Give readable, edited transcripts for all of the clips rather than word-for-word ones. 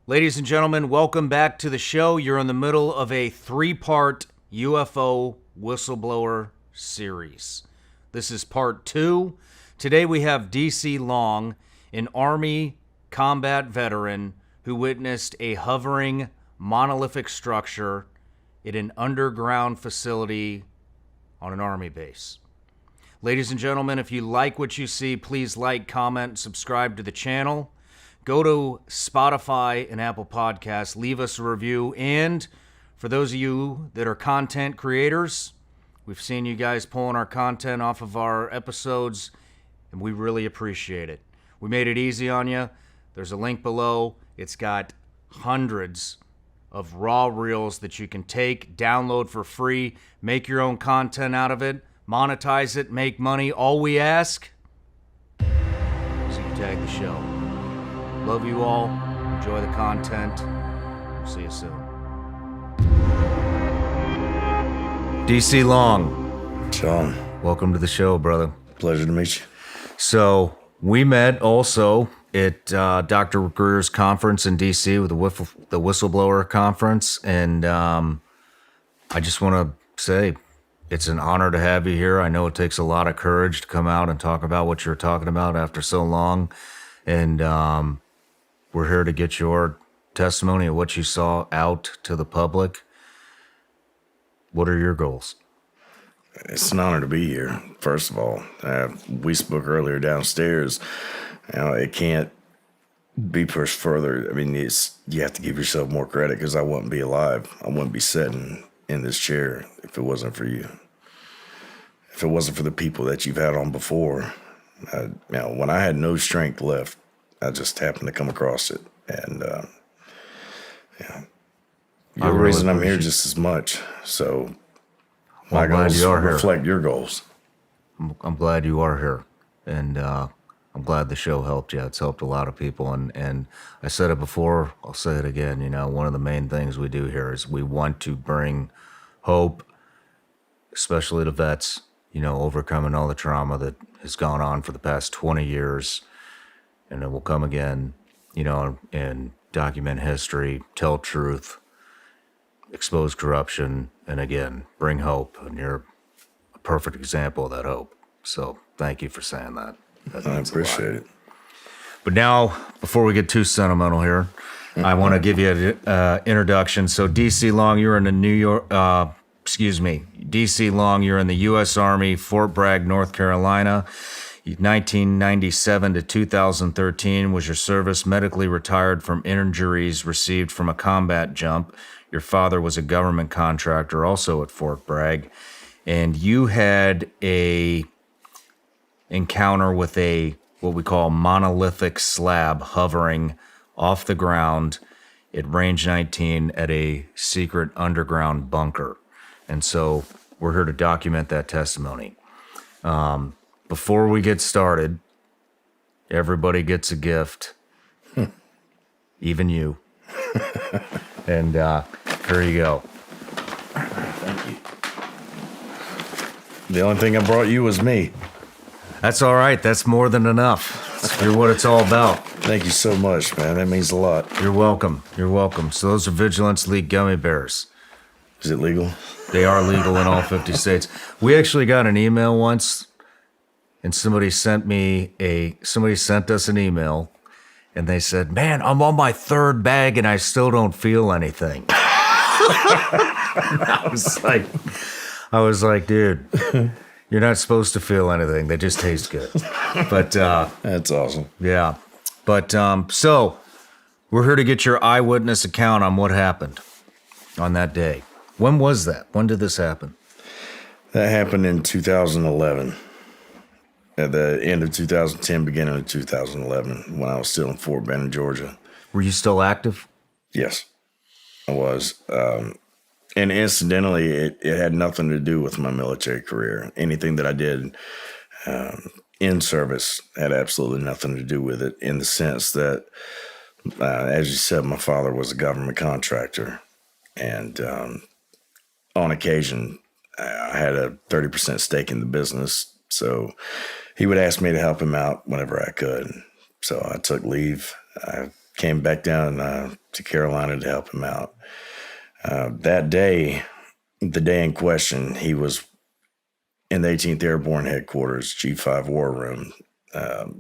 Ladies and gentlemen, welcome back to the show. You're in the middle of a 3-part UFO whistleblower series. This is part 2. Today we have DC Long, an Army combat veteran who witnessed a hovering monolithic structure in an underground facility on an Army base. Ladies and gentlemen, if you like what you see, please like, comment, and subscribe to the channel. Go to Spotify and Apple Podcasts, leave us a review. And for those of you that are content creators, we've seen you guys pulling our content off of our episodes, and we really appreciate it. We made it easy on you. There's a link below. It's got hundreds of raw reels that you can take, download for free, make your own content out of it, monetize it, make money. All we ask is you tag the show. Love you all. Enjoy the content. See you soon. DC Long. Sean. Welcome to the show, brother. Pleasure to meet you. So, we met also at Dr. Greer's conference in DC with the Whistleblower Conference. And I just want to say it's an honor to have you here. I know it takes a lot of courage to come out and talk about what you're talking about after so long. And we're here to get your testimony of what you saw out to the public. What are your goals? It's an honor to be here, first of all. We spoke earlier downstairs. It can't be pushed further. I mean, you have to give yourself more credit because I wouldn't be alive. I wouldn't be sitting in this chair if it wasn't for you. If it wasn't for the people that you've had on before. When I had no strength left, I just happened to come across it. And, you're the reason I'm here just as much. So my goals reflect your goals. I'm glad you are here. And I'm glad the show helped you. It's helped a lot of people. And I said it before, I'll say it again. One of the main things we do here is we want to bring hope, especially to vets, overcoming all the trauma that has gone on for the past 20 years. And it will come again, and document history, tell truth, expose corruption, and again, bring hope. And you're a perfect example of that hope. So thank you for saying that. I appreciate it. But now, before we get too sentimental here, I want to give you an introduction. So DC Long, you're in the DC Long, you're in the U.S. Army, Fort Bragg, North Carolina. 1997 to 2013 was your service, medically retired from injuries received from a combat jump. Your father was a government contractor also at Fort Bragg. And you had a encounter with what we call monolithic slab hovering off the ground at Range 19 at a secret underground bunker. And so we're here to document that testimony. Before we get started, everybody gets a gift, even you. And here you go. Thank you. The only thing I brought you was me. That's all right. That's more than enough. You're what it's all about. Thank you so much, man. That means a lot. You're welcome. You're welcome. So those are Vigilance League gummy bears. Is it legal? They are legal in all 50 states. We actually got an email once. And somebody sent us an email, and they said, "Man, I'm on my 3rd bag, and I still don't feel anything." I was like, dude, you're not supposed to feel anything. They just taste good. But that's awesome. Yeah. But so we're here to get your eyewitness account on what happened on that day. When was that? When did this happen? That happened in 2011. At the end of 2010, beginning of 2011, when I was still in Fort Benning, Georgia. Were you still active? Yes, I was. And incidentally, it had nothing to do with my military career. Anything that I did in service had absolutely nothing to do with it, in the sense that, as you said, my father was a government contractor. And on occasion, I had a 30% stake in the business. So he would ask me to help him out whenever I could. So I took leave. I came back down to Carolina to help him out. That day, the day in question, he was in the 18th Airborne Headquarters, G5 War Room.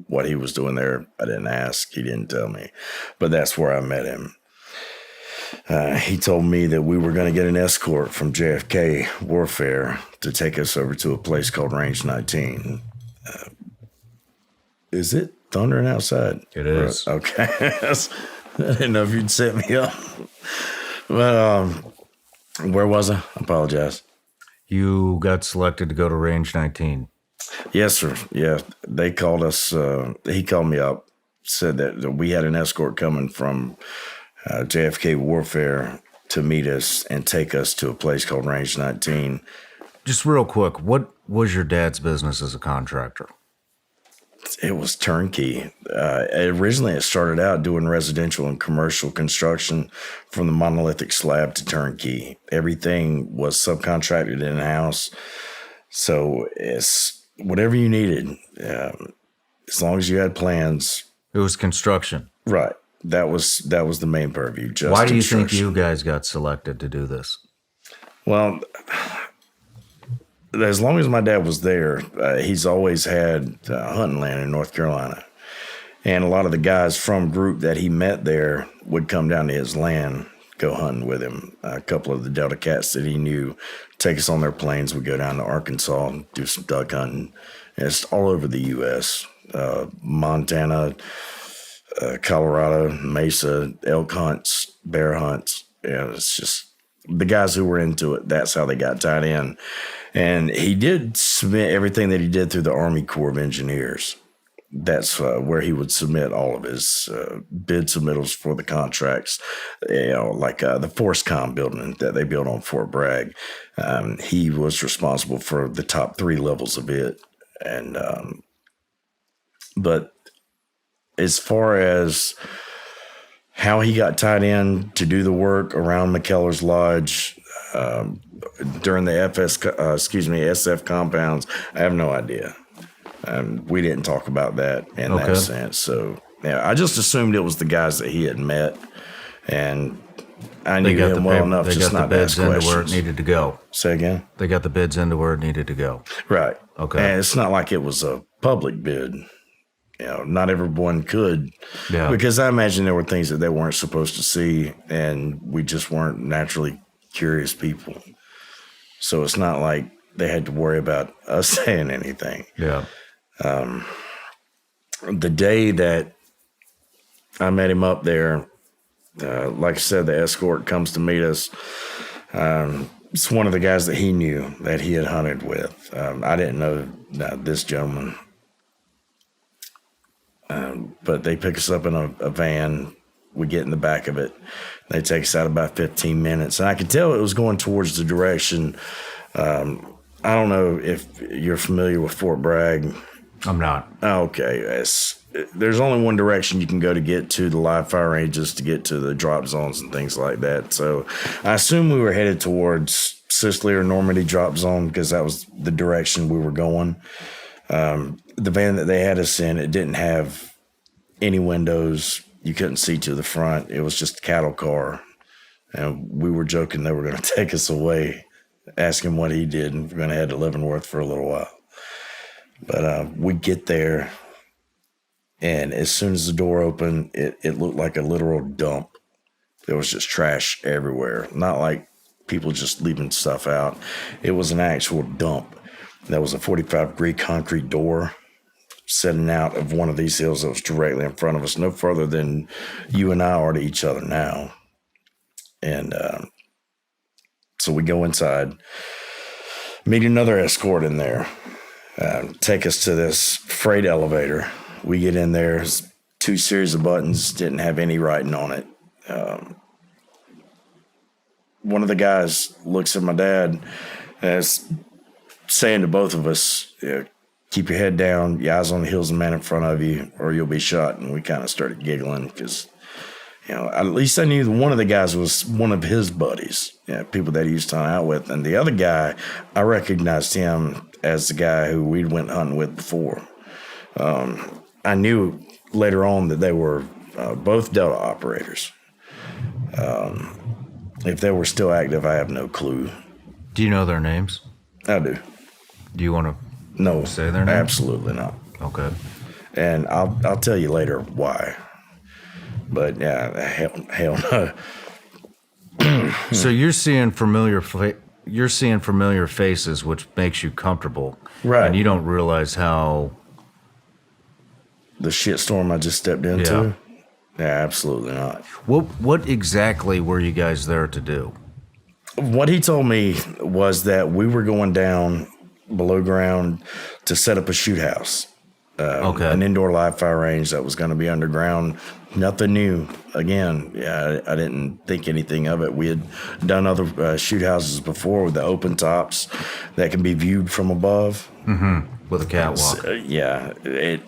What he was doing there, I didn't ask. He didn't tell me. But that's where I met him. He told me that we were going to get an escort from JFK Warfare to take us over to a place called Range 19. Is it thundering outside? It is. Okay. I didn't know if you'd set me up. But where was I? I apologize. You got selected to go to Range 19. Yes, sir. Yeah, they called us. He called me up, said that we had an escort coming from JFK Warfare to meet us and take us to a place called Range 19. Just real quick, what was your dad's business as a contractor? It was turnkey. Originally, it started out doing residential and commercial construction from the monolithic slab to turnkey. Everything was subcontracted in-house. So it's whatever you needed, as long as you had plans. It was construction. Right. That was the main purview. Just Why do you think you guys got selected to do this? Well, as long as my dad was there, he's always had hunting land in North Carolina. And a lot of the guys from group that he met there would come down to his land, go hunting with him. A couple of the Delta Cats that he knew take us on their planes. We'd go down to Arkansas and do some duck hunting. And it's all over the U.S., Montana, Colorado, Mesa, elk hunts, bear hunts. Yeah, it's just the guys who were into it. That's how they got tied in. And he did submit everything that he did through the Army Corps of Engineers. That's where he would submit all of his bid submittals for the contracts, like the ForceCom building that they built on Fort Bragg. He was responsible for the top 3 levels of it. And but as far as how he got tied in to do the work around McKellar's Lodge during the SF compounds, I have no idea. We didn't talk about that in that sense. So, yeah, I just assumed it was the guys that he had met, and I knew him well enough just not to ask questions. They got the bids into where it needed to go. Say again? They got the bids into where it needed to go. Right. Okay. And it's not like it was a public bid. Not everyone could. Yeah. Because I imagine there were things that they weren't supposed to see, and we just weren't naturally curious people. So it's not like they had to worry about us saying anything. Yeah. The day that I met him up there, like I said, the escort comes to meet us. It's one of the guys that he knew that he had hunted with. I didn't know this gentleman. But they pick us up in a van. We get in the back of it. They take us out about 15 minutes. And I could tell it was going towards the direction. I don't know if you're familiar with Fort Bragg. I'm not. Okay. There's only one direction you can go to get to the live fire ranges, to get to the drop zones and things like that. So I assume we were headed towards Sicily or Normandy drop zone because that was the direction we were going. The van that they had us in, it didn't have any windows. You couldn't see to the front. It was just a cattle car. And we were joking they were going to take us away, ask him what he did, and we're going to head to Leavenworth for a little while. But we get there, and as soon as the door opened, it looked like a literal dump. There was just trash everywhere. Not like people just leaving stuff out. It was an actual dump. There was a 45-degree concrete door setting out of one of these hills that was directly in front of us, no further than you and I are to each other now. And so we go inside, meet another escort in there, take us to this freight elevator. We get in there, 2 series of buttons, didn't have any writing on it. One of the guys looks at my dad as saying to both of us, keep your head down, your eyes on the hills, the man in front of you, or you'll be shot. And we kind of started giggling because, at least I knew one of the guys was one of his buddies, people that he used to hunt out with. And the other guy, I recognized him as the guy who we'd went hunting with before. I knew later on that they were both Delta operators. If they were still active, I have no clue. Do you know their names? I do. Do you want No, to say their names? absolutely not. Okay. And I'll tell you later why. But yeah, hell no. So you're seeing familiar faces, which makes you comfortable, Right. And you don't realize how. The shitstorm I just stepped into? Yeah, absolutely not. What exactly were you guys there to do? What he told me was that we were going down below ground to set up a shoot house. Okay. An indoor live fire range that was going to be underground. Nothing new. Again, yeah, I didn't think anything of it. We had done other shoot houses before with the open tops that can be viewed from above. Mm-hmm. With a catwalk. Yeah. It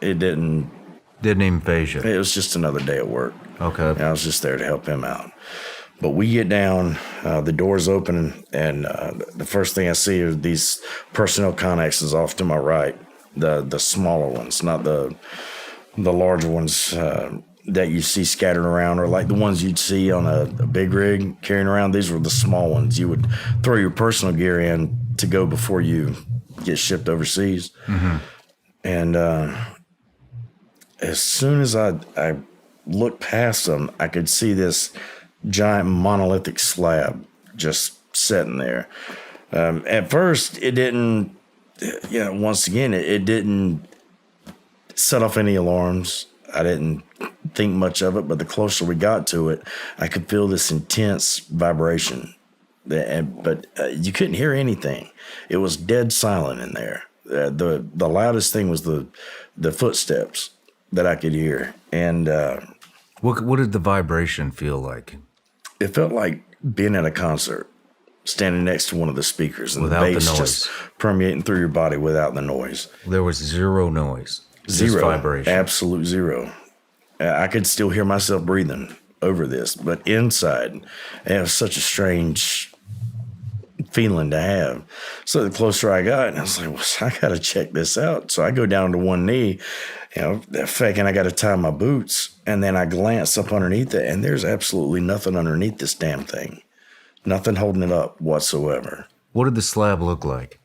didn't Didn't even phase you. It was just another day at work. Okay. And I was just there to help him out. But we get down, the doors open, and the first thing I see are these personnel connexes off to my right, the smaller ones, not the larger ones that you see scattered around, or like the ones you'd see on a big rig carrying around. These were the small ones. You would throw your personal gear in to go before you get shipped overseas. Mm-hmm. And as soon as I looked past them, I could see this giant monolithic slab just sitting there. At first, it didn't, once again, it didn't set off any alarms. I didn't think much of it, but the closer we got to it, I could feel this intense vibration. But you couldn't hear anything. It was dead silent in there. The loudest thing was the footsteps that I could hear. And what did the vibration feel like? It felt like being at a concert, standing next to one of the speakers, and without the bass the noise, just permeating through your body without the noise. There was zero noise, Zero, just vibration, absolute zero. I could still hear myself breathing over this, but inside, it was such a strange feeling to have. So the closer I got, I was like, well, I got to check this out. So I go down to one knee, faking I got to tie my boots. And then I glance up underneath it, and there's absolutely nothing underneath this damn thing. Nothing holding it up whatsoever. What did the slab look like?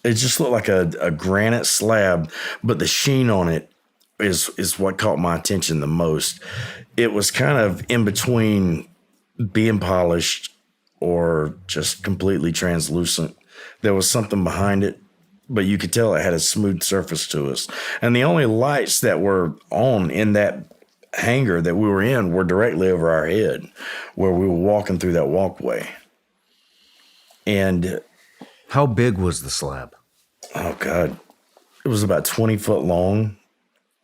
It just looked like a granite slab, but the sheen on it is what caught my attention the most. It was kind of in between being polished or just completely translucent. There was something behind it, but you could tell it had a smooth surface to us. And the only lights that were on in that hangar that we were in were directly over our head where we were walking through that walkway. And how big was the slab? Oh God, it was about 20 foot long.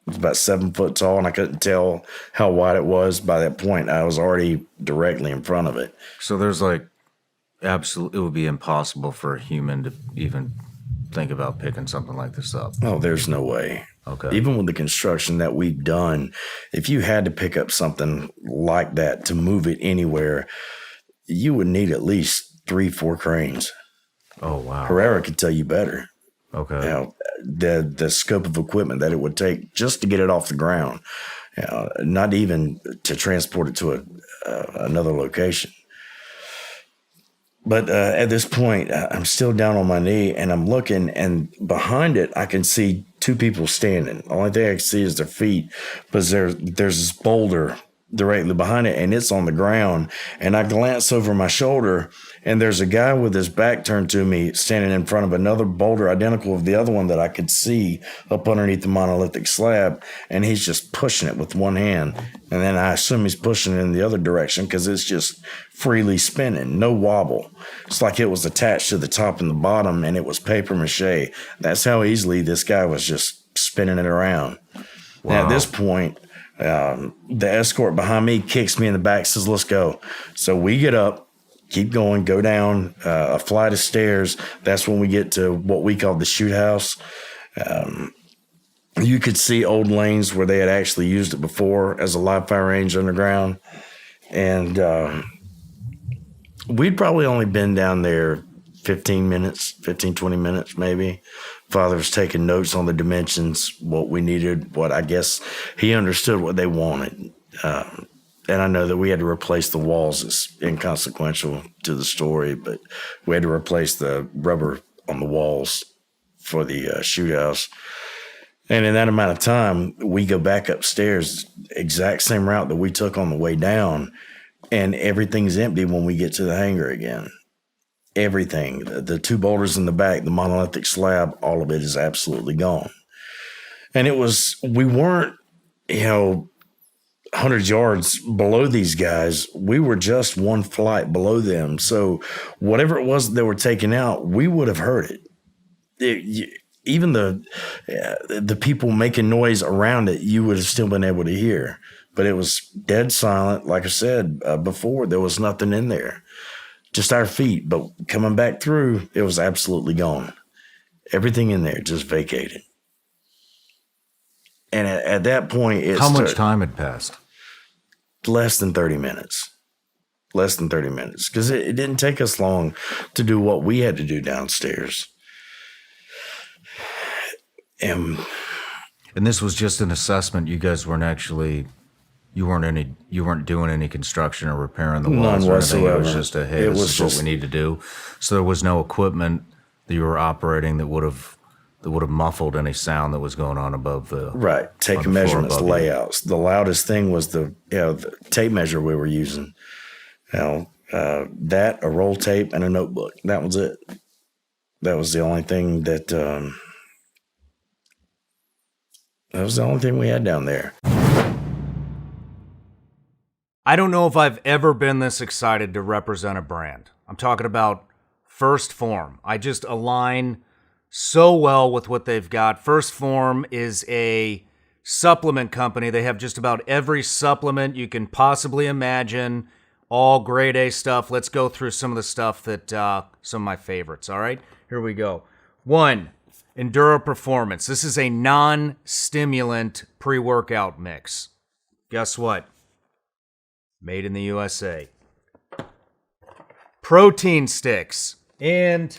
It was about 7 foot tall, and I couldn't tell how wide it was. By that point, I was already directly in front of it. So there's it would be impossible for a human to even think about picking something like this up. Oh, there's no way. Okay. Even with the construction that we've done, if you had to pick up something like that to move it anywhere, you would need at least 3-4 cranes. Oh, wow. Herrera could tell you better. Okay. The scope of equipment that it would take just to get it off the ground, not even to transport it to another location. But at this point, I'm still down on my knee, and I'm looking, and behind it, I can see 2 people standing. The only thing I can see is their feet, but there's this boulder directly behind it, and it's on the ground. And I glance over my shoulder, and there's a guy with his back turned to me standing in front of another boulder identical of the other one that I could see up underneath the monolithic slab, and he's just pushing it with one hand. And then I assume he's pushing it in the other direction because it's just freely spinning, no wobble. It's like it was attached to the top and the bottom, and it was paper mache. That's how easily this guy was just spinning it around. Wow. Now, at this point, the escort behind me kicks me in the back, says, "Let's go." So we get up, keep going, go down a flight of stairs. That's when we get to what we call the shoot house. You could see old lanes where they had actually used it before as a live fire range underground. And we'd probably only been down there 15 minutes, 15, 20 minutes maybe. Father was taking notes on the dimensions, what we needed, what I guess he understood what they wanted. And I know that we had to replace the walls. It's inconsequential to the story, but we had to replace the rubber on the walls for the shoot house. And in that amount of time, we go back upstairs, exact same route that we took on the way down, and everything's empty when we get to the hangar again. Everything, the 2 boulders in the back, the monolithic slab, all of it is absolutely gone. And we weren't, 100 yards below these guys. We were just 1 flight below them. So whatever it was they were taking out, we would have heard it. Even the people making noise around it, you would have still been able to hear. But it was dead silent. Like I said before, there was nothing in there. Just our feet, but coming back through, it was absolutely gone. Everything in there just vacated. And at that point, how much time had passed? Less than 30 minutes. Less than 30 minutes. Because it didn't take us long to do what we had to do downstairs. And this was just an assessment. You guys weren't actually... You weren't doing any construction or repairing the walls or anything. It was just this is what we need to do. So there was no equipment that you were operating that would have muffled any sound that was going on above the right. Taking measurements, layouts. The loudest thing was the tape measure we were using. That, a roll tape, and a notebook. That was it. That was the only thing that was the only thing we had down there. I don't know if I've ever been this excited to represent a brand. I'm talking about First Form. I just align so well with what they've got. First Form is a supplement company. They have just about every supplement you can possibly imagine, all grade A stuff. Let's go through some of the stuff that, some of my favorites, all right? Here we go. 1, Enduro Performance. This is a non-stimulant pre-workout mix. Guess what? Made in the USA. Protein sticks and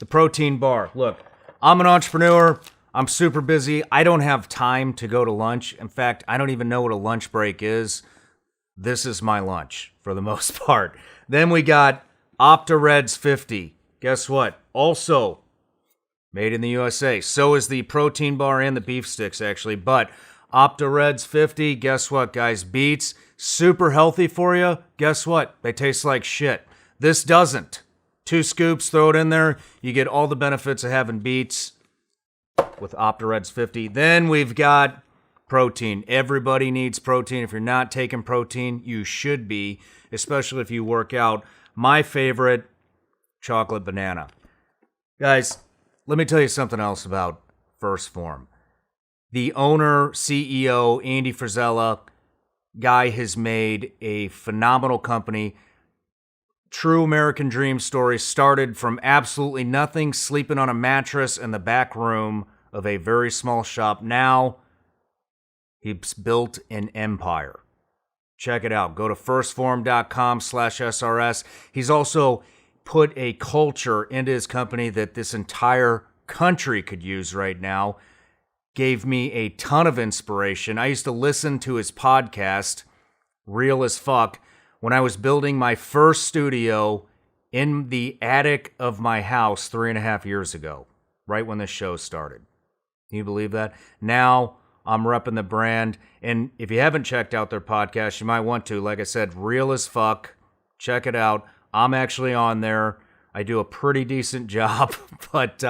the protein bar. Look, I'm an entrepreneur. I'm super busy. I don't have time to go to lunch. In fact, I don't even know what a lunch break is. This is my lunch for the most part. Then we got OptaReds 50. Guess what? Also made in the USA. So is the protein bar and the beef sticks, actually. But OptaReds 50, guess what, guys? Beets. Super healthy for you. Guess what? They taste like shit. This doesn't. 2 scoops, throw it in there. You get all the benefits of having beets with OptaReds 50. Then we've got protein. Everybody needs protein. If you're not taking protein, you should be, especially if you work out. My favorite, chocolate banana. Guys, let me tell you something else about First Form. The owner, CEO, Andy Frisella, guy has made a phenomenal company. True American dream story. Started from absolutely nothing, sleeping on a mattress in the back room of a very small shop. Now, he's built an empire. Check it out. Go to firstform.com/SRS. He's also put a culture into his company that this entire country could use right now. Gave me a ton of inspiration. I used to listen to his podcast, Real as Fuck, when I was building my first studio in the attic of my house 3.5 years ago, right when this show started. Can you believe that? Now I'm repping the brand. And if you haven't checked out their podcast, you might want to. Like I said, Real as Fuck. Check it out. I'm actually on there. I do a pretty decent job, but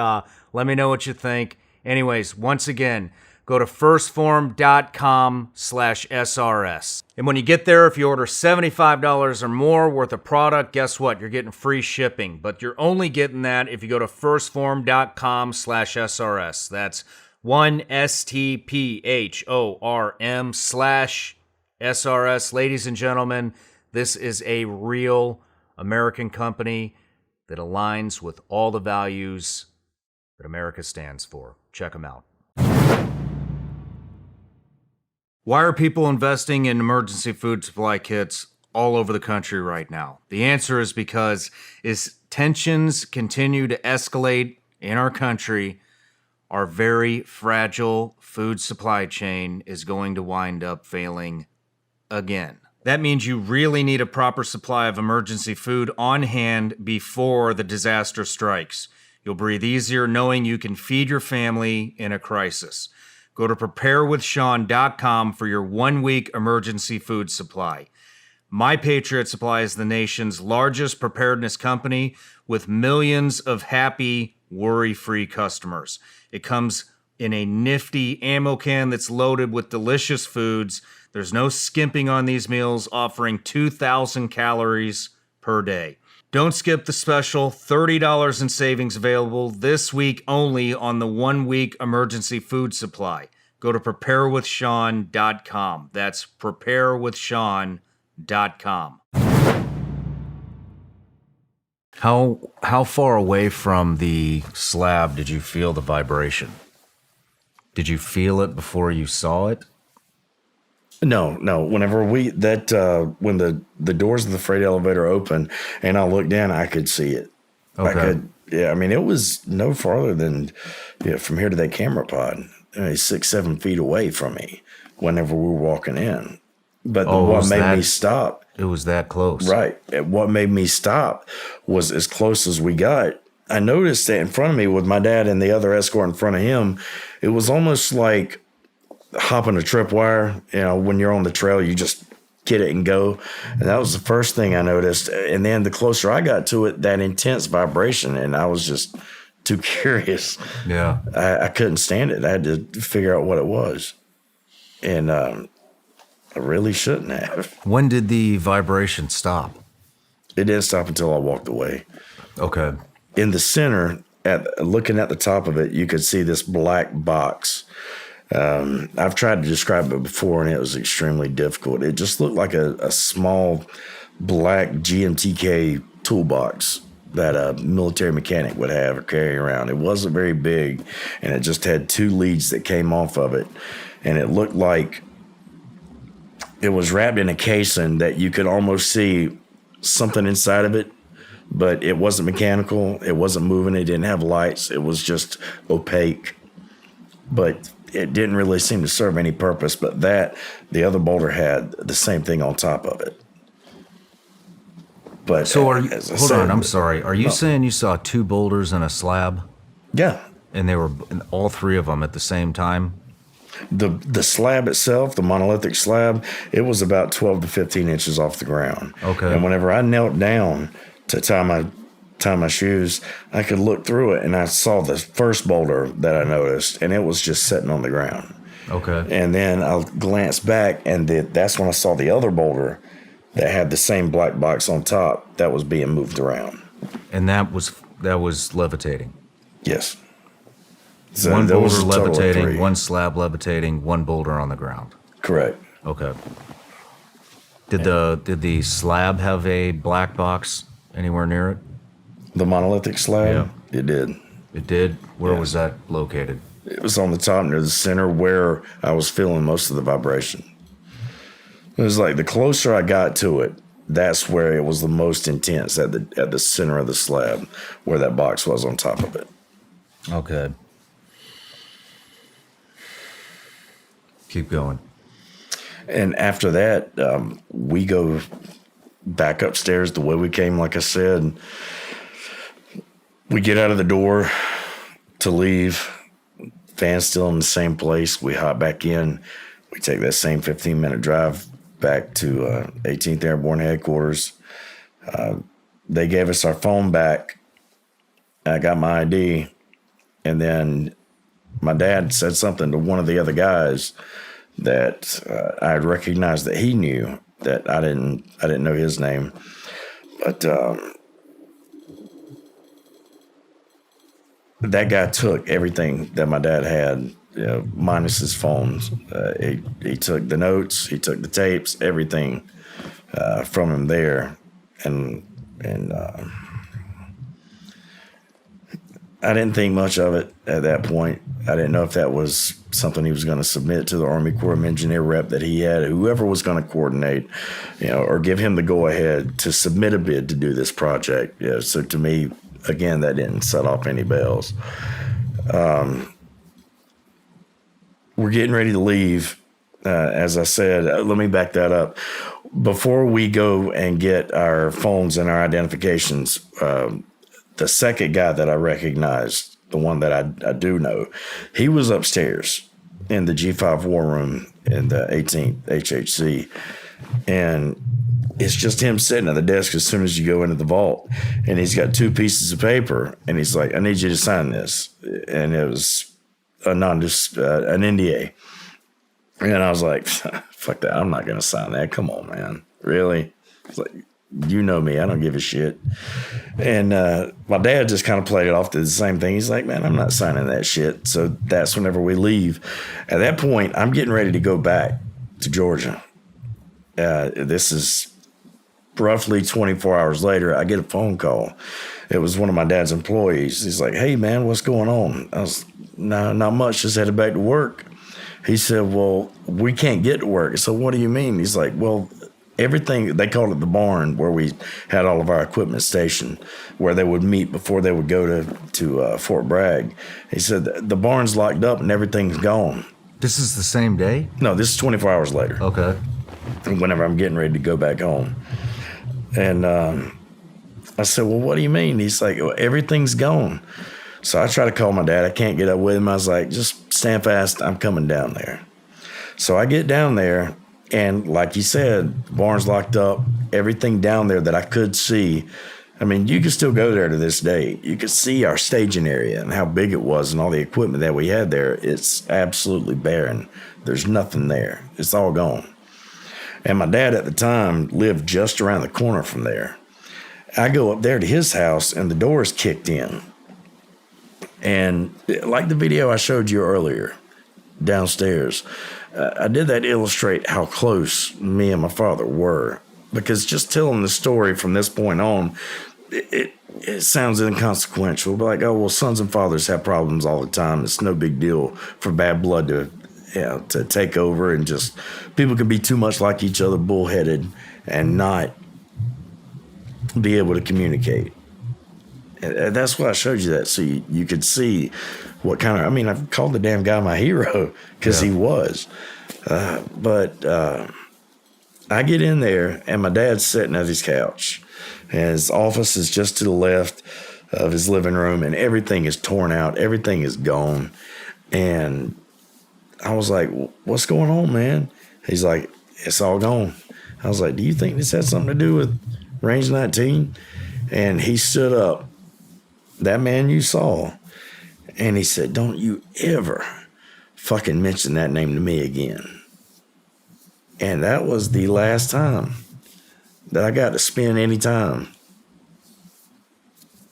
let me know what you think. Anyways, once again, go to firstform.com/SRS. And when you get there, if you order $75 or more worth of product, guess what? You're getting free shipping. But you're only getting that if you go to firstform.com/SRS. That's 1STPHORM/SRS. Ladies and gentlemen, this is a real American company that aligns with all the values that America stands for. Check them out. Why are people investing in emergency food supply kits all over the country right now? The answer is because tensions continue to escalate in our country, our very fragile food supply chain is going to wind up failing again. That means you really need a proper supply of emergency food on hand before the disaster strikes. You'll breathe easier knowing you can feed your family in a crisis. Go to preparewithsean.com for your 1-week emergency food supply. My Patriot Supply is the nation's largest preparedness company with millions of happy, worry-free customers. It comes in a nifty ammo can that's loaded with delicious foods. There's no skimping on these meals, offering 2,000 calories per day. Don't skip the special $30 in savings available this week only on the 1-week emergency food supply. Go to preparewithsean.com. That's preparewithsean.com. How far away from the slab did you feel the vibration? Did you feel it before you saw it? No. Whenever when the doors of the freight elevator opened and I looked down, I could see it. Okay. It was no farther than from here to that camera pod, 6-7 feet away from me whenever we were walking in. But what made me stop? It was that close. Right. What made me stop was as close as we got. I noticed that in front of me with my dad and the other escort in front of him, it was almost like hopping a tripwire. When you're on the trail, you just get it and go. And that was the first thing I noticed. And then the closer I got to it, that intense vibration, and I was just too curious. Yeah. I couldn't stand it. I had to figure out what it was. And I really shouldn't have. When did the vibration stop? It didn't stop until I walked away. Okay. In the center, looking at the top of it, you could see this black box. I've tried to describe it before, and it was extremely difficult. It just looked like a small black GMTK toolbox that a military mechanic would have or carry around. It wasn't very big, and it just had 2 leads that came off of it, and it looked like it was wrapped in a casing that you could almost see something inside of it, but it wasn't mechanical. It wasn't moving. It didn't have lights. It was just opaque, but it didn't really seem to serve any purpose. But the other boulder had the same thing on top of it. But so hold on, I'm sorry. Are you saying you saw 2 boulders in a slab? Yeah. And they were all 3 of them at the same time? The slab itself, the monolithic slab, it was about 12 to 15 inches off the ground. Okay. And whenever I knelt down to tie my shoes, I could look through it, and I saw the first boulder that I noticed, and it was just sitting on the ground. Okay. And then I glanced back, and that's when I saw the other boulder that had the same black box on top that was being moved around. And that was levitating? Yes. So one boulder was levitating, 1 slab levitating, 1 boulder on the ground. Correct. Okay. Did the slab have a black box anywhere near it? The monolithic slab? Yeah. It did. It did? Where was that located? It was on the top near the center where I was feeling most of the vibration. It was like the closer I got to it, that's where it was the most intense, at the center of the slab, where that box was on top of it. Okay. Keep going. And after that, we go back upstairs the way we came, like I said. We get out of the door to leave. Van's still in the same place. We hop back in. We take that same 15-minute drive back to 18th Airborne Headquarters. They gave us our phone back. I got my ID. And then my dad said something to one of the other guys that I had recognized that he knew, that I didn't know his name. But that guy took everything that my dad had, minus his phones. He took the notes, he took the tapes, everything from him there. And I didn't think much of it at that point. I didn't know if that was something he was going to submit to the Army Corps of Engineer rep that he had, whoever was going to coordinate, or give him the go ahead to submit a bid to do this project. Yeah. So to me, again, that didn't set off any bells. We're getting ready to leave. As I said, let me back that up. Before we go and get our phones and our identifications, the second guy that I recognized, the one that I do know, he was upstairs in the G5 War Room in the 18th HHC. And it's just him sitting at the desk as soon as you go into the vault. And he's got 2 pieces of paper. And he's like, I need you to sign this. And it was an NDA. And I was like, fuck that. I'm not going to sign that. Come on, man. Really? It's like, you know me. I don't give a shit. And my dad just kind of played it off to the same thing. He's like, man, I'm not signing that shit. So that's whenever we leave. At that point, I'm getting ready to go back to Georgia. This is roughly 24 hours later. I get a phone call. It was one of my dad's employees. He's like, hey, man, what's going on? I was, not much. Just headed back to work. He said, well, we can't get to work. So what do you mean? He's like, well, everything, they called it the barn where we had all of our equipment stationed, where they would meet before they would go to Fort Bragg. He said, the barn's locked up and everything's gone. This is the same day? No, this is 24 hours later. Okay. Whenever I'm getting ready to go back home. And I said, well, what do you mean? He's like, well, everything's gone. So I try to call my dad. I can't get up with him. I was like, just stand fast. I'm coming down there. So I get down there, and like you said, the barn's locked up. Everything down there that I could see, I mean, you can still go there to this day. You could see our staging area and how big it was and all the equipment that we had there. It's absolutely barren. There's nothing there. It's all gone. And my dad at the time lived just around the corner from there. I go up there to his house, and the door is kicked in. And like the video I showed you earlier downstairs, I did that to illustrate how close me and my father were. Because just telling the story from this point on, it sounds inconsequential. But like, oh, well, sons and fathers have problems all the time. It's no big deal for bad blood to take over, and just people can be too much like each other, bullheaded, and not be able to communicate. And that's why I showed you that, so you could see what kind of, I mean, I've called the damn guy my hero because he was. But I get in there, and my dad's sitting at his couch. And his office is just to the left of his living room, and everything is torn out. Everything is gone. And I was like, what's going on, man? He's like, it's all gone. I was like, do you think this had something to do with Range 19? And he stood up, that man you saw, and he said, don't you ever fucking mention that name to me again. And that was the last time that I got to spend any time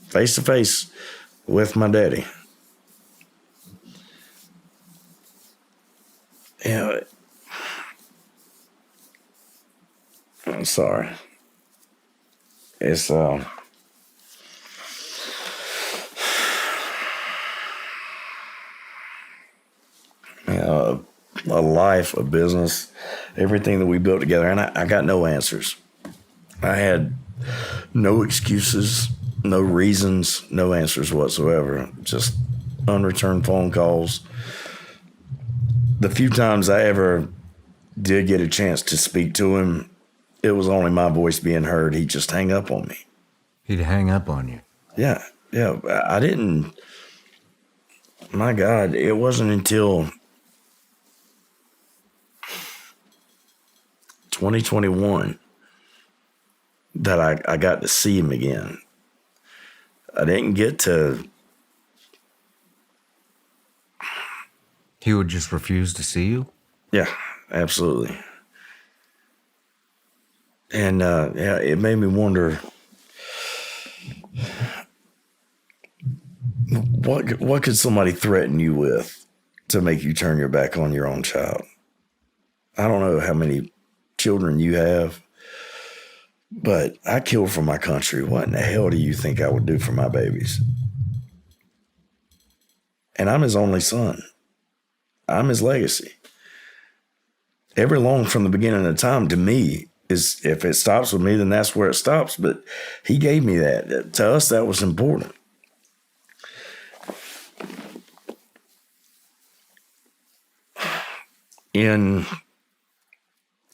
face to face with my daddy. Yeah, I'm sorry. It's a life, a business, everything that we built together, and I got no answers. I had no excuses, no reasons, no answers whatsoever. Just unreturned phone calls. The few times I ever did get a chance to speak to him, it was only my voice being heard. He'd just hang up on me. He'd hang up on you. Yeah. I didn't, my God, it wasn't until 2021 that I got to see him again. I didn't get to. He would just refuse to see you? Yeah, absolutely. And it made me wonder, what could somebody threaten you with to make you turn your back on your own child? I don't know how many children you have, but I killed for my country. What in the hell do you think I would do for my babies? And I'm his only son. I'm his legacy. Every loan from the beginning of time to me is, if it stops with me, then that's where it stops. But he gave me that. To us, that was important.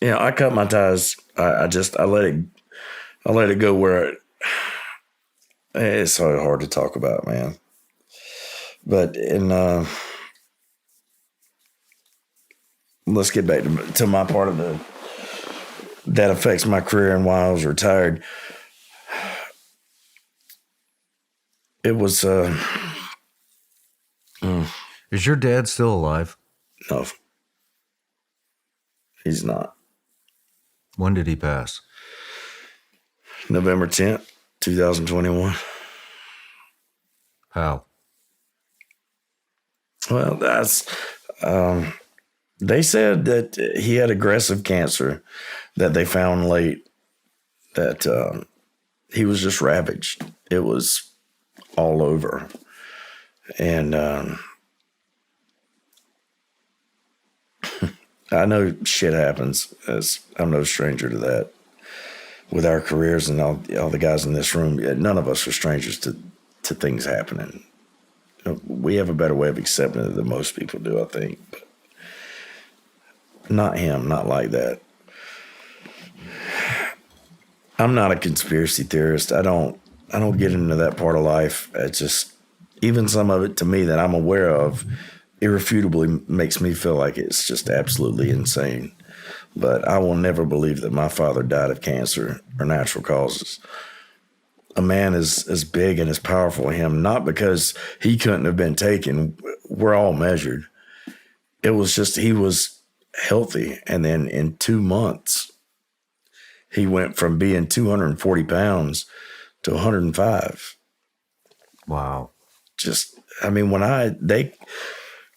I cut my ties. I let it go where it's so hard to talk about, man. But let's get back to my part of that affects my career and why I was retired. It was Is your dad still alive? no, he's not. When did he pass? November 10th, 2021. How? Well, that's they said that he had aggressive cancer that they found late, that he was just ravaged. It was all over. And I know shit happens, as I'm no stranger to that. With our careers and all the guys in this room, none of us are strangers to things happening. We have a better way of accepting it than most people do, I think. But not him, not like that. I'm not a conspiracy theorist. I don't get into that part of life. It's just, even some of it to me that I'm aware of, irrefutably makes me feel like it's just absolutely insane. But I will never believe that my father died of cancer or natural causes. A man as big and as powerful as him, not because he couldn't have been taken. We're all measured. It was just he was healthy. And then in 2 months, he went from being 240 pounds to 105. Wow. Just, I mean, they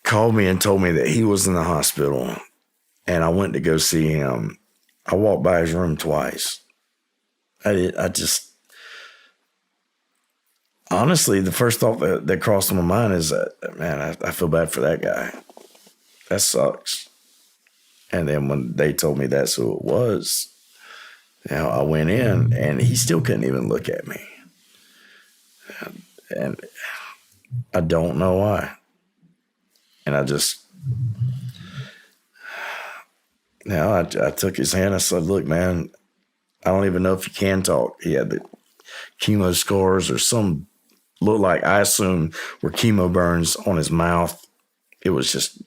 called me and told me that he was in the hospital and I went to go see him, I walked by his room twice. Honestly, the first thought that crossed my mind is that, man, I feel bad for that guy. That sucks. And then when they told me that's who it was, I went in and he still couldn't even look at me. And I don't know why. And I took his hand. I said, look, man, I don't even know if you can talk. He had the chemo scars or some looked like, I assume, were chemo burns on his mouth. It was just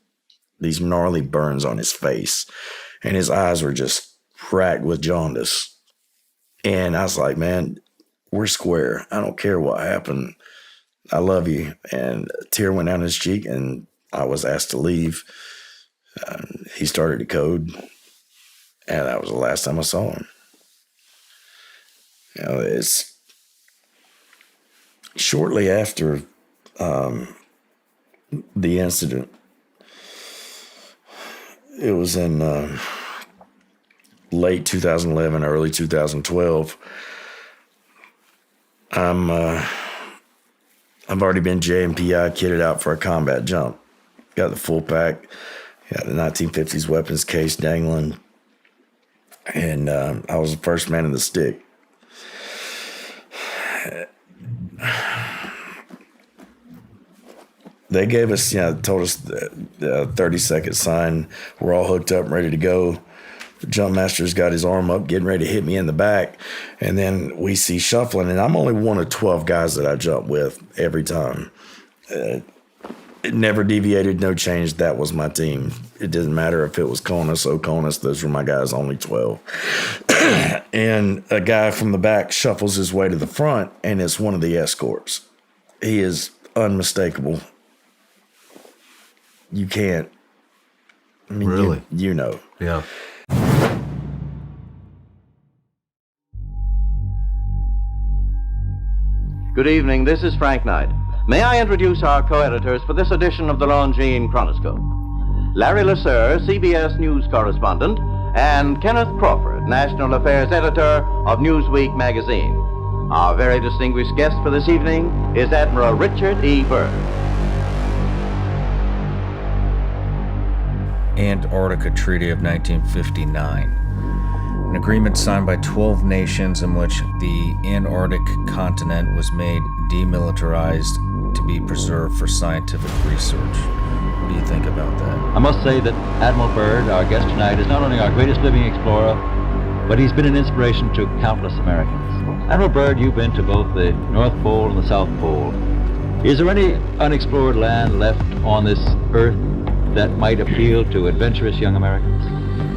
these gnarly burns on his face. And his eyes were just racked with jaundice. And I was like, man, we're square. I don't care what happened. I love you. And a tear went down his cheek and I was asked to leave. He started to code. And that was the last time I saw him. It's shortly after the incident. It was in late 2011, early 2012. I've already been JMPI kitted out for a combat jump. Got the full pack. Got the 1950s weapons case dangling. And I was the first man in the stick. They gave us, told us the 30-second sign. We're all hooked up and ready to go. The jump master's got his arm up, getting ready to hit me in the back. And then we see shuffling, and I'm only one of 12 guys that I jump with every time. It never deviated, no change. That was my team. It didn't matter if it was CONUS, OCONUS. Those were my guys, only 12. And a guy from the back shuffles his way to the front, and it's one of the escorts. He is unmistakable. You can't. I mean, really? You know. Yeah. Good evening, this is Frank Knight. May I introduce our co-editors for this edition of the Longines Chronoscope? Larry Lasser, CBS News correspondent, and Kenneth Crawford, National Affairs Editor of Newsweek magazine. Our very distinguished guest for this evening is Admiral Richard E. Byrd. Antarctica Treaty of 1959, an agreement signed by 12 nations in which the Antarctic continent was made demilitarized to be preserved for scientific research. What do you think about that? I must say that Admiral Byrd, our guest tonight, is not only our greatest living explorer, but he's been an inspiration to countless Americans. Admiral Byrd, you've been to both the North Pole and the South Pole. Is there any unexplored land left on this earth that might appeal to adventurous young Americans?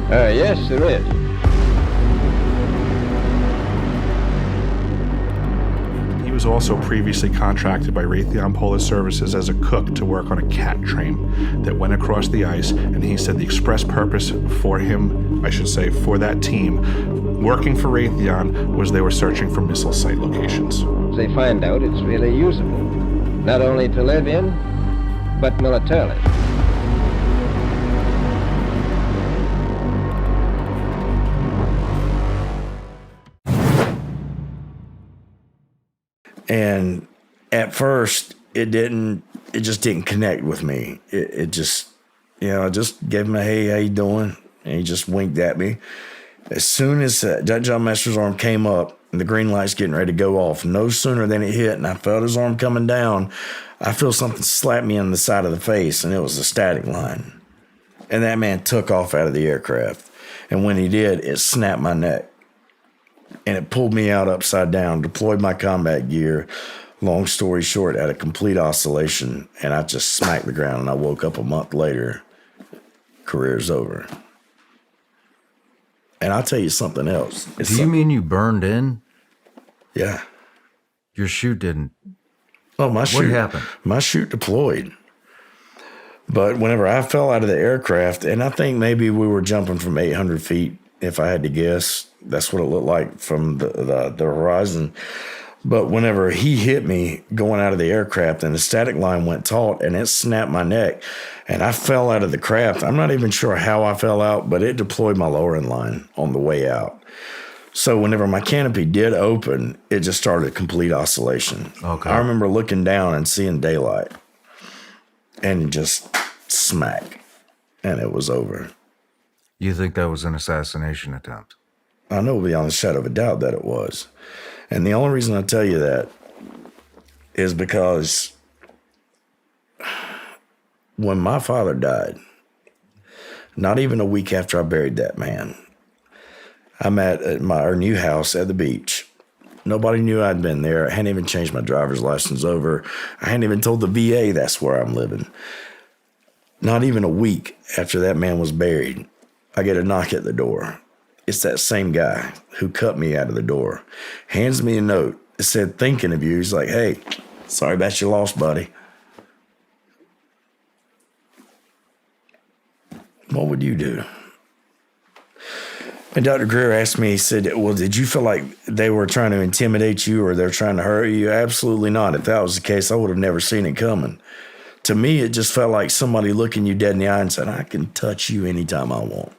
Yes, there is. He was also previously contracted by Raytheon Polar Services as a cook to work on a cat train that went across the ice, and he said the express purpose for him, I should say, for that team, working for Raytheon, was they were searching for missile site locations. They find out it's really usable, not only to live in, but militarily. And at first, it just didn't connect with me. It just, I just gave him a, hey, how you doing? And he just winked at me. As soon as Judge John Master's arm came up and the green light's getting ready to go off, no sooner than it hit and I felt his arm coming down, I feel something slap me on the side of the face, and it was a static line. And that man took off out of the aircraft. And when he did, it snapped my neck. And it pulled me out upside down, deployed my combat gear. Long story short, had a complete oscillation, and I just smacked the ground, and I woke up a month later. Career's over. And I'll tell you something else. Do you mean you burned in? Yeah. Your chute didn't. Oh, my chute. What happened? My chute deployed. But whenever I fell out of the aircraft, and I think maybe we were jumping from 800 feet, if I had to guess. That's what it looked like from the horizon. But whenever he hit me going out of the aircraft, and the static line went taut, and it snapped my neck, and I fell out of the craft. I'm not even sure how I fell out, but it deployed my lowering line on the way out. So whenever my canopy did open, it just started a complete oscillation. Okay. I remember looking down and seeing daylight, and just smack, and it was over. You think that was an assassination attempt? I know beyond a shadow of a doubt that it was. And the only reason I tell you that is because when my father died, not even a week after I buried that man, I'm at our new house at the beach. Nobody knew I'd been there. I hadn't even changed my driver's license over. I hadn't even told the VA that's where I'm living. Not even a week after that man was buried, I get a knock at the door. It's that same guy who cut me out of the door. Hands me a note. It said, thinking of you. He's like, hey, sorry about your loss, buddy. What would you do? And Dr. Greer asked me, he said, well, did you feel like they were trying to intimidate you or they're trying to hurt you? Absolutely not. If that was the case, I would have never seen it coming. To me, it just felt like somebody looking you dead in the eye and said, I can touch you anytime I want.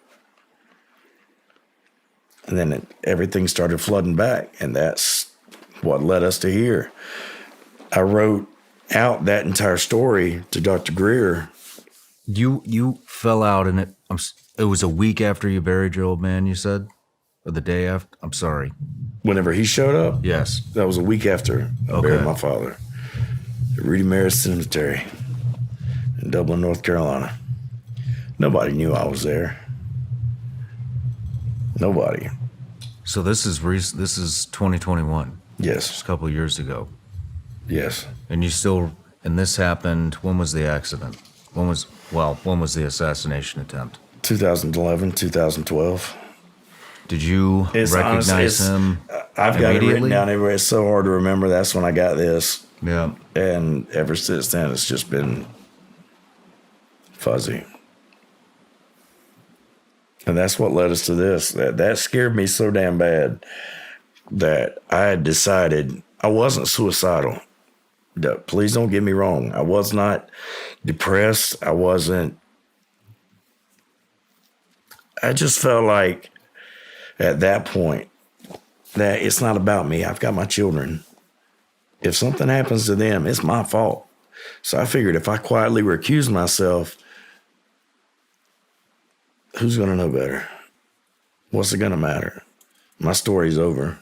And then everything started flooding back, and that's what led us to here. I wrote out that entire story to Dr. Greer. You fell out, and it was a week after you buried your old man, you said? Or the day after? I'm sorry. Whenever he showed up? Yes. That was a week after I buried my father at Rudy Maris Cemetery in Dublin, North Carolina. Nobody knew I was there. Nobody. So this is 2021. Yes. Just a couple of years ago. Yes. And this happened, when was the accident? When was the assassination attempt? 2011, 2012. Did you recognize him I've got it written immediately? down everywhere. It's so hard to remember. That's when I got this. Yeah. And ever since then, it's just been fuzzy. And that's what led us to this. That scared me so damn bad that I had decided I wasn't suicidal. Please don't get me wrong. I was not depressed. I just felt like at that point that it's not about me. I've got my children. If something happens to them, it's my fault. So I figured if I quietly recuse myself, who's going to know better? What's it going to matter? My story's over.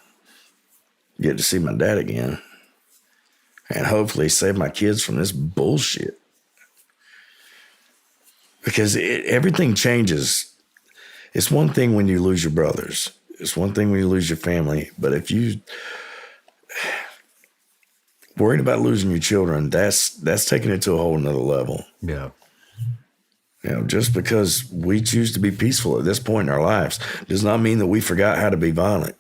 Get to see my dad again. And hopefully save my kids from this bullshit. Because everything changes. It's one thing when you lose your brothers. It's one thing when you lose your family. But if you worried about losing your children, that's taking it to a whole nother level. Yeah. You know, just because we choose to be peaceful at this point in our lives does not mean that we forgot how to be violent.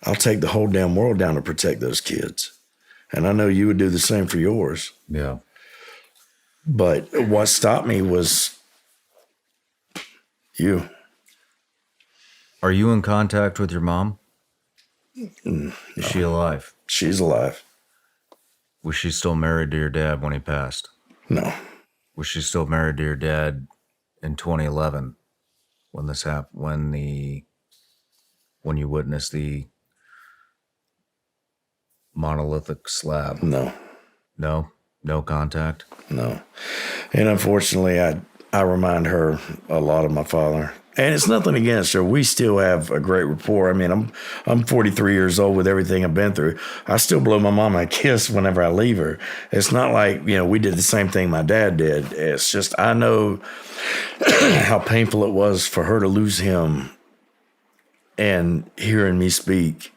I'll take the whole damn world down to protect those kids. And I know you would do the same for yours. Yeah. But what stopped me was you. Are you in contact with your mom? No. Is she alive? She's alive. Was she still married to your dad when he passed? No. Was she still married to your dad in 2011 when this happened? When you witnessed the monolithic slab? No. No contact? No. And unfortunately, I remind her a lot of my father. And it's nothing against her. We still have a great rapport. I mean, I'm 43 years old with everything I've been through. I still blow my mama a kiss whenever I leave her. It's not like, you know, we did the same thing my dad did. It's just I know how painful it was for her to lose him and hearing me speak.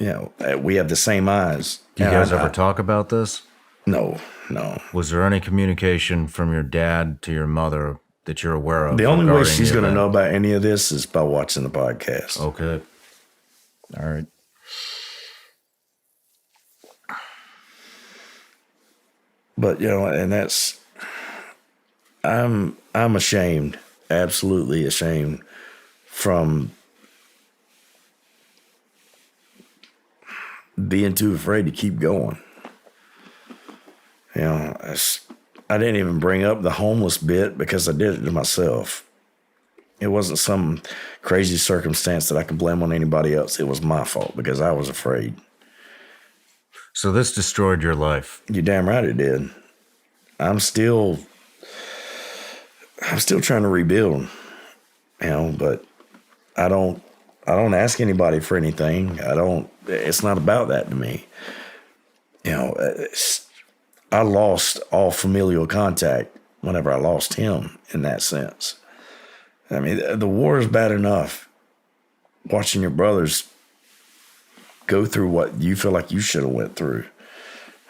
You know, we have the same eyes. Do you guys ever talk about this? No. Was there any communication from your dad to your mother that you're aware of? The only way regarding she's the going to event? know about any of this is by watching the podcast. Okay. All right. But, you know, and that's, I'm ashamed, absolutely ashamed from being too afraid to keep going. You know, I didn't even bring up the homeless bit because I did it to myself. It wasn't some crazy circumstance that I could blame on anybody else. It was my fault because I was afraid. So this destroyed your life. You're damn right it did. I'm still trying to rebuild, you know, but I don't ask anybody for anything. It's not about that to me. You know, I lost all familial contact whenever I lost him in that sense. I mean, the war is bad enough. Watching your brothers go through what you feel like you should have went through.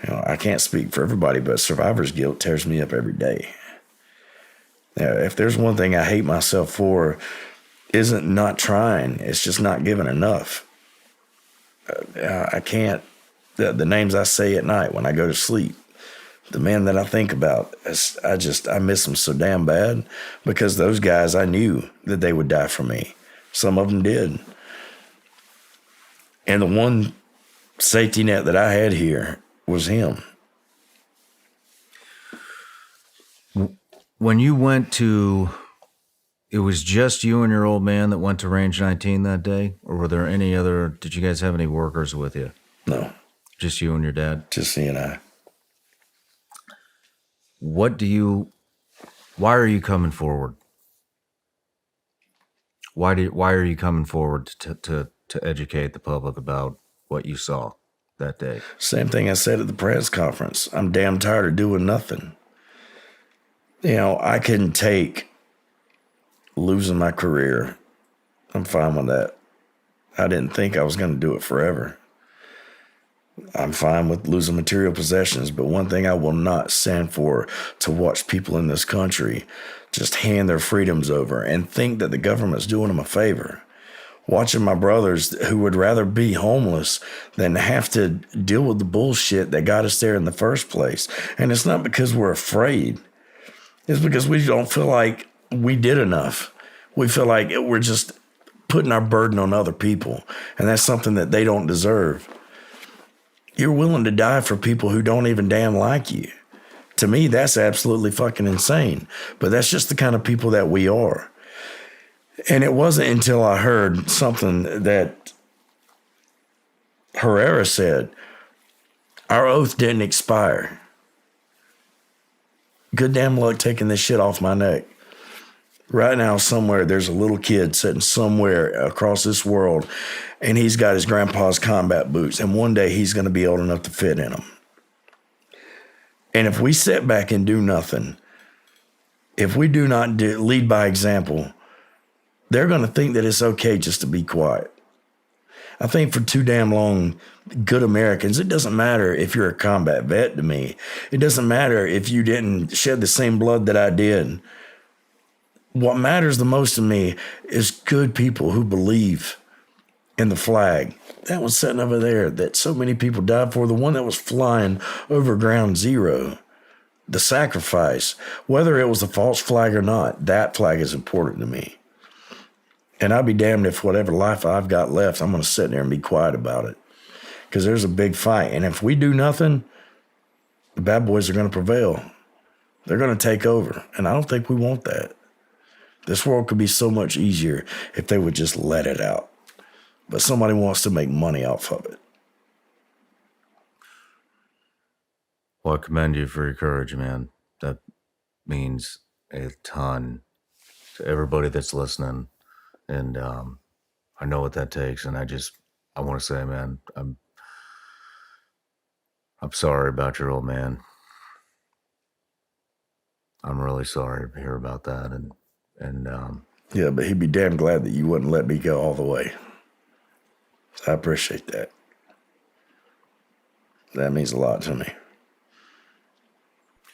You know, I can't speak for everybody, but survivor's guilt tears me up every day. Now, if there's one thing I hate myself for, isn't not trying. It's just not giving enough. I can't. The names I say at night when I go to sleep, the men that I think about, I miss them so damn bad because those guys, I knew that they would die for me. Some of them did. And the one safety net that I had here was him. When you went to, it was just you and your old man that went to Range 19 that day? Or were there any other, did you guys have any workers with you? No. Just you and your dad? Just he and I. Why are you coming forward? Why are you coming forward to educate the public about what you saw that day? Same thing I said at the press conference. I'm damn tired of doing nothing. You know, I couldn't take losing my career. I'm fine with that. I didn't think I was going to do it forever. I'm fine with losing material possessions, but one thing I will not stand for to watch people in this country just hand their freedoms over and think that the government's doing them a favor. Watching my brothers who would rather be homeless than have to deal with the bullshit that got us there in the first place. And it's not because we're afraid. It's because we don't feel like we did enough. We feel like we're just putting our burden on other people, and that's something that they don't deserve. You're willing to die for people who don't even damn like you. To me, that's absolutely fucking insane. But that's just the kind of people that we are. And it wasn't until I heard something that Herrera said, our oath didn't expire. Good damn luck taking this shit off my neck. Right now, somewhere, there's a little kid sitting somewhere across this world, and he's got his grandpa's combat boots, and one day he's going to be old enough to fit in them. And if we sit back and do nothing, if we do not lead by example, they're going to think that it's okay just to be quiet. I think for too damn long, good Americans, it doesn't matter if you're a combat vet to me. It doesn't matter if you didn't shed the same blood that I did. What matters the most to me is good people who believe in the flag. That was sitting over there that so many people died for, the one that was flying over ground zero. The sacrifice, whether it was a false flag or not, that flag is important to me. And I'll be damned if whatever life I've got left, I'm going to sit there and be quiet about it. Because there's a big fight. And if we do nothing, the bad boys are going to prevail. They're going to take over. And I don't think we want that. This world could be so much easier if they would just let it out. But somebody wants to make money off of it. Well, I commend you for your courage, man. That means a ton to everybody that's listening. And I know what that takes. And I want to say, man, I'm sorry about your old man. I'm really sorry to hear about that. And yeah, but he'd be damn glad that you wouldn't let me go all the way. I appreciate that. That means a lot to me.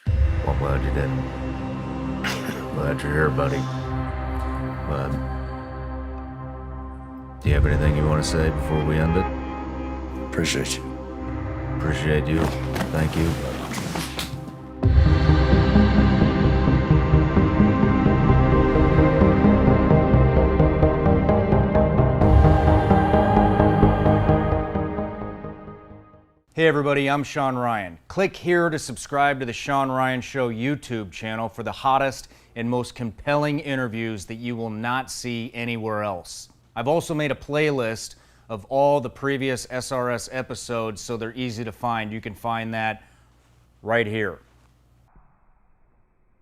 Well, I'm glad you didn't. Glad you're here, buddy. But do you have anything you want to say before we end it? Appreciate you. Appreciate you. Thank you. Hey everybody, I'm Sean Ryan. Click here to subscribe to the Sean Ryan Show YouTube channel for the hottest and most compelling interviews that you will not see anywhere else. I've also made a playlist of all the previous SRS episodes so they're easy to find. You can find that right here.